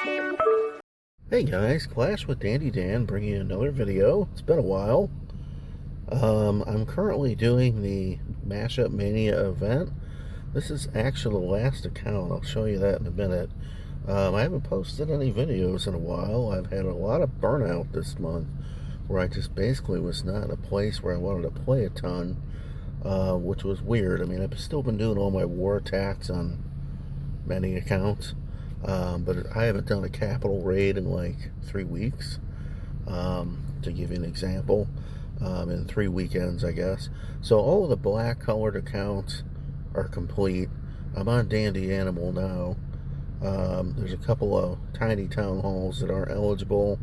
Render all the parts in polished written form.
Hey guys, Clash with Dandy Dan bringing you another video. It's been a while. I'm currently doing the Mashup Mania event. This is actually the last account. I'll show you that in a minute. I haven't posted any videos in a while. I've had a lot of burnout this month where I just basically was not in a place where I wanted to play a ton, which was weird. I mean, I've still been doing all my war attacks on many accounts. But I haven't done a capital raid in like 3 weeks, to give you an example, in 3 weekends, I guess. So all of the black colored accounts are complete. I'm on Dandy Animal now. There's a couple of tiny town halls that aren't eligible,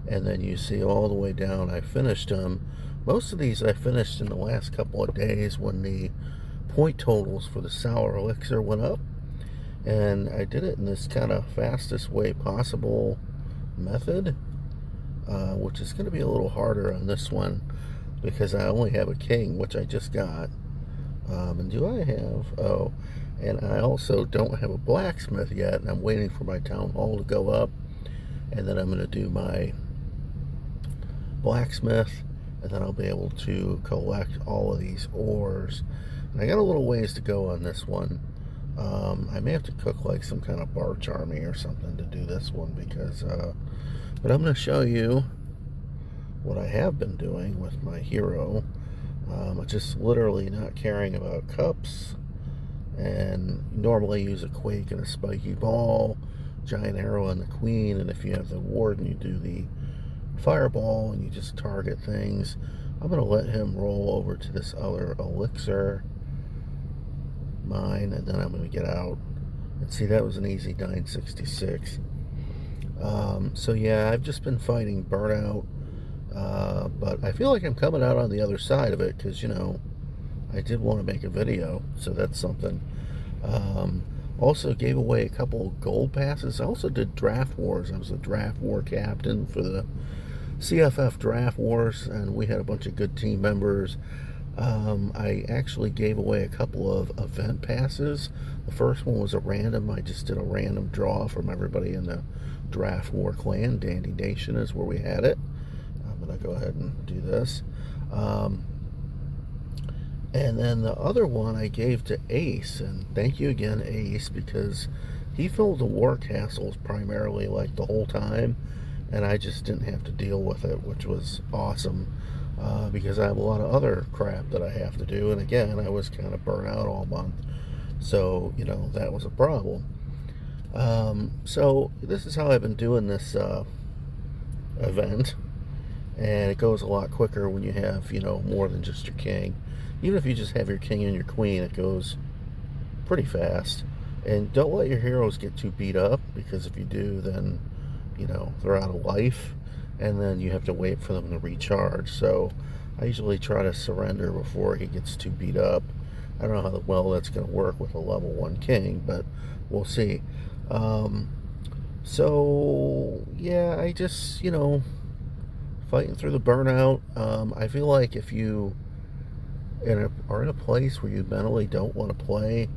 and then you see all the way down, I finished them. Most of these I finished in the last couple of days when the point totals for the sour elixir went up. And I did it in this kind of fastest way possible method, which is going to be a little harder on this one because I only have a king, which I just got. And do I have, oh, and I also don't have a blacksmith yet, and I'm waiting for my town hall to go up, and then I'm going to do my blacksmith, and then I'll be able to collect all of these ores. And I got a little ways to go on this one. I may have to cook like some kind of bar charming or something to do this one because, but I'm going to show you what I have been doing with my hero. Just literally not caring about cups, and normally use a quake and a spiky ball, giant arrow on the queen, and if you have the warden, you do the fireball and you just target things. I'm going to let him roll over to this other elixir mine, and then I'm going to get out and see. That was an easy 966. So yeah, I've just been fighting burnout, but I feel like I'm coming out on the other side of it because, you know, I did want to make a video, so that's something. Also gave away a couple of gold passes. I also did draft wars. I was a draft war captain for the CFF draft wars, and we had a bunch of good team members. I actually gave away a couple of event passes. The first one was a random. I just did a random draw from everybody in the Draft War clan. Dandy Nation is where we had it. I'm going to go ahead and do this. And then the other one I gave to Ace. And thank you again, Ace, because he filled the war castles primarily like the whole time. And I just didn't have to deal with it, which was awesome. Because I have a lot of other crap that I have to do, and again, I was kind of burnt out all month, so, you know, that was a problem. So this is how I've been doing this event, and it goes a lot quicker when you have, you know, more than just your king. Even if you just have your king and your queen, it goes pretty fast. And don't let your heroes get too beat up, because if you do, then, you know, they're out of life, and then you have to wait for them to recharge. So I usually try to surrender before he gets too beat up. I don't know how well that's going to work with a level 1 king, but we'll see. So yeah, I just, you know, fighting through the burnout. I feel like if you are in a place where you mentally don't want to play,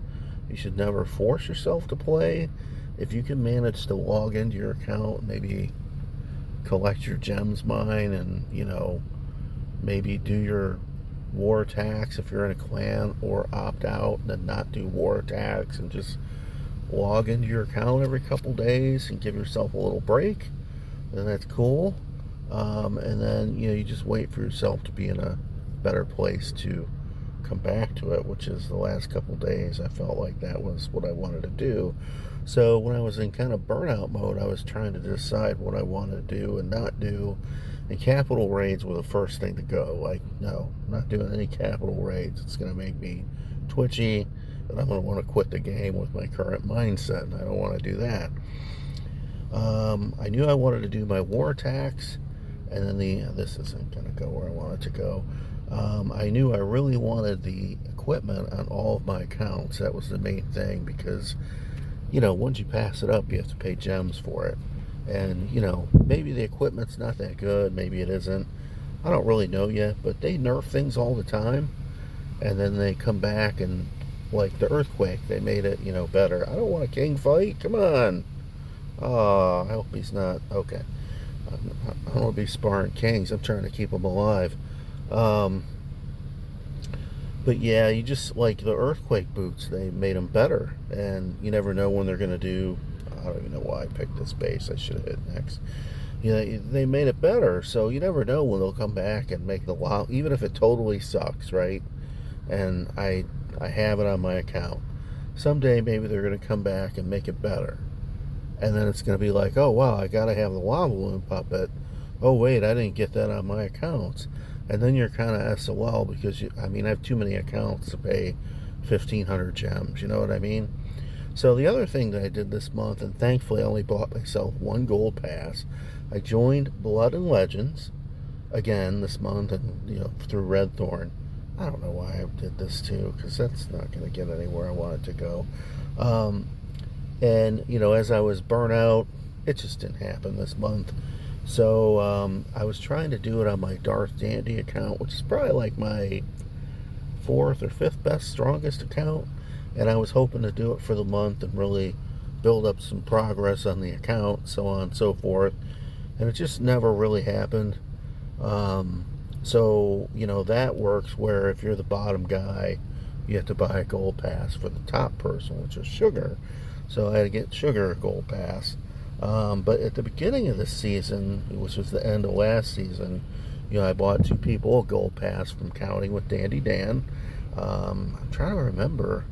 you should never force yourself to play. If you can manage to log into your account, maybe collect your gems mine, and, you know, maybe do your war attacks if you're in a clan, or opt out and not do war attacks and just log into your account every couple days and give yourself a little break, then that's cool. And then, you know, you just wait for yourself to be in a better place to come back to it, which is the last couple days. I felt like that was what I wanted to do. So when I was in kind of burnout mode, I was trying to decide what I wanted to do and not do, and capital raids were the first thing to go. Like, no, I'm not doing any capital raids. It's going to make me twitchy, and I'm going to want to quit the game with my current mindset, and I don't want to do that. I knew I wanted to do my war attacks, and then this isn't going to go where I want it to go. I knew I really wanted the equipment on all of my accounts. That was the main thing, because, you know, once you pass it up, you have to pay gems for it. And, you know, maybe the equipment's not that good, maybe it isn't. I don't really know yet, but they nerf things all the time, and then they come back, and like the earthquake, they made it, you know, better. I don't want a king fight, come on. Oh, I hope he's not. Okay. I don't want to be sparring kings. I'm trying to keep them alive. Um, but yeah, you just like the earthquake boots. They made them better, and you never know when they're going to do. I don't even know why I picked this base. I should have hit next. Yeah, they made it better, so you never know when they'll come back and make the wow. Even if it totally sucks, right? And I have it on my account. Someday maybe they're going to come back and make it better, and then it's going to be like, oh wow, I got to have the lava balloon puppet. Oh wait, I didn't get that on my accounts, and then you're kind of SOL because I mean I have too many accounts to pay 1,500 gems. You know what I mean? So the other thing that I did this month, and thankfully I only bought myself one gold pass. I joined Blood and Legends again this month, and through Red Thorn. I don't know why I did this too, because that's not going to get anywhere I want it to go. Um, and as I was burnt out, it just didn't happen this month. So I was trying to do it on my Darth Dandy account, which is probably like my fourth or fifth best, strongest account. And I was hoping to do it for the month and really build up some progress on the account, so on and so forth. And it just never really happened. So that works where if you're the bottom guy, you have to buy a gold pass for the top person, which is Sugar. So I had to get Sugar a gold pass. But at the beginning of the season, which was the end of last season, I bought two people a gold pass from Counting with Dandy Dan. I'm trying to remember.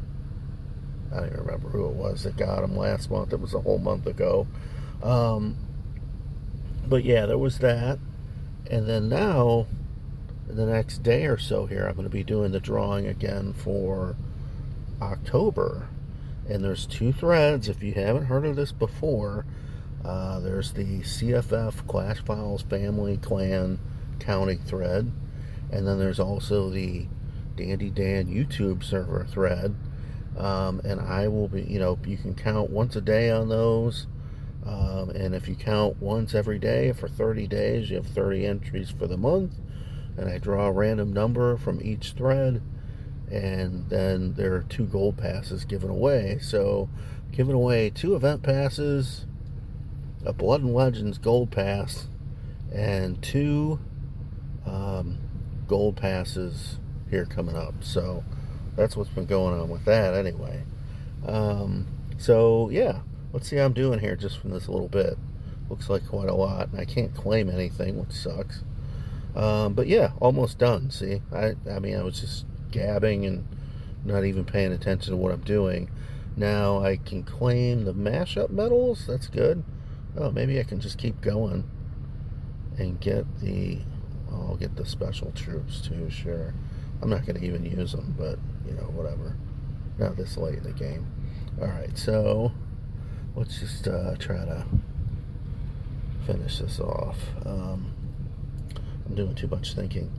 I don't even remember who it was that got them last month. It was a whole month ago. But yeah, there was that. And then now, the next day or so here, I'm going to be doing the drawing again for October. And there's two threads. If you haven't heard of this before, there's the CFF Clash Files Family Clan Counting thread. And then there's also the Dandy Dan YouTube server thread. And I will be, you can count once a day on those. And if you count once every day for 30 days, you have 30 entries for the month. And I draw a random number from each thread. And then there are two gold passes given away. So, giving away two event passes, a Blood and Legends gold pass, and two gold passes here coming up. So, that's what's been going on with that anyway. So, yeah. Let's see how I'm doing here just from this little bit. Looks like quite a lot, and I can't claim anything, which sucks. But yeah, almost done. See, I mean, I was just gabbing and not even paying attention to what I'm doing. Now I can claim the mashup medals. That's good. Oh, maybe I can just keep going and get the. I'll get the special troops too. Sure, I'm not going to even use them, but whatever. Not this late in the game. All right, so. Let's just try to finish this off. I'm doing too much thinking.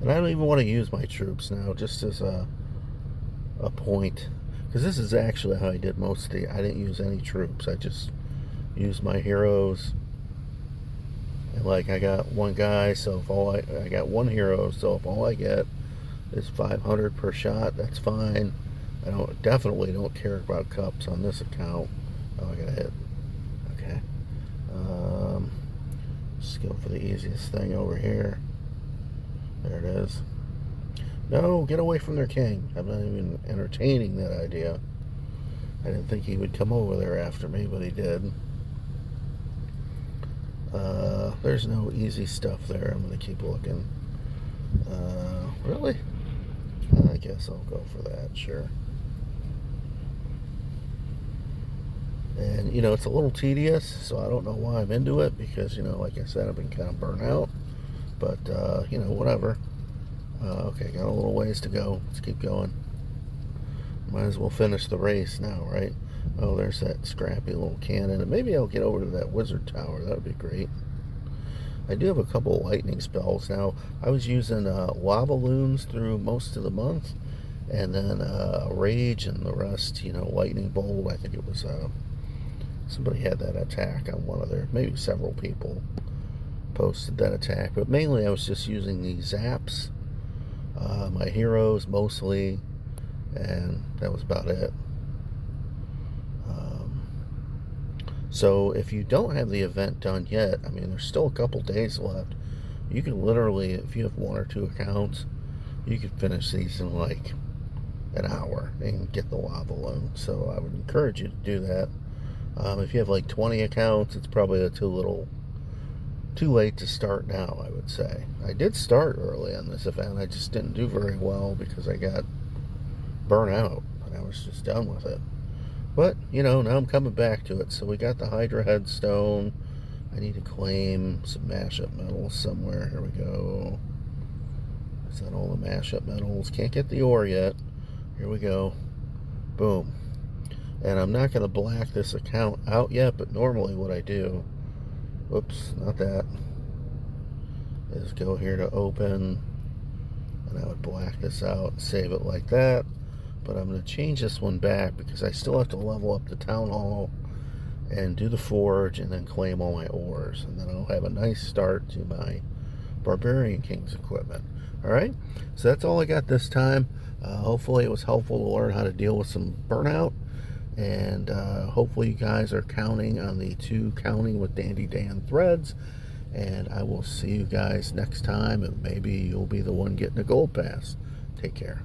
And I don't even want to use my troops now, just as a point. Because this is actually how I did most of the... I didn't use any troops. I just used my heroes. And like, I got one guy, so if all I got one hero, so if all I get is 500 per shot, that's fine. I definitely don't care about cups on this account. Oh, I got a hit. Okay. Just go for the easiest thing over here. There it is. No, get away from their king. I'm not even entertaining that idea. I didn't think he would come over there after me, but he did. There's no easy stuff there. I'm going to keep looking. Really? I guess I'll go for that, sure. And, it's a little tedious, so I don't know why I'm into it, because, like I said, I've been kind of burnt out. But, whatever. Okay, got a little ways to go. Let's keep going. Might as well finish the race now, right? Oh, there's that scrappy little cannon. And maybe I'll get over to that wizard tower. That would be great. I do have a couple lightning spells. Now, I was using lava loons through most of the month. And then rage and the rest, lightning bolt. I think it was... somebody had that attack on one of their, maybe several people posted that attack, but mainly I was just using the zaps, my heroes mostly, and that was about it. So if you don't have the event done yet, I mean, there's still a couple days left. You can literally, if you have one or two accounts, you can finish these in like an hour and get the lava loan. So I would encourage you to do that. If you have like 20 accounts, it's probably too late to start now, I would say. I did start early on this event. I just didn't do very well because I got burnt out and I was just done with it. But, now I'm coming back to it. So we got the Hydra headstone. I need to claim some mashup metals somewhere. Here we go. Is that all the mashup metals? Can't get the ore yet. Here we go. Boom. And I'm not going to black this account out yet, but normally what I do, whoops, not that, is go here to open, and I would black this out and save it like that. But I'm going to change this one back because I still have to level up the town hall and do the forge and then claim all my ores. And then I'll have a nice start to my Barbarian King's equipment. Alright, so that's all I got this time. Hopefully it was helpful to learn how to deal with some burnout. And hopefully you guys are counting on the 2 Counting with Dandy Dan threads. And I will see you guys next time, and maybe you'll be the one getting a gold pass. Take care.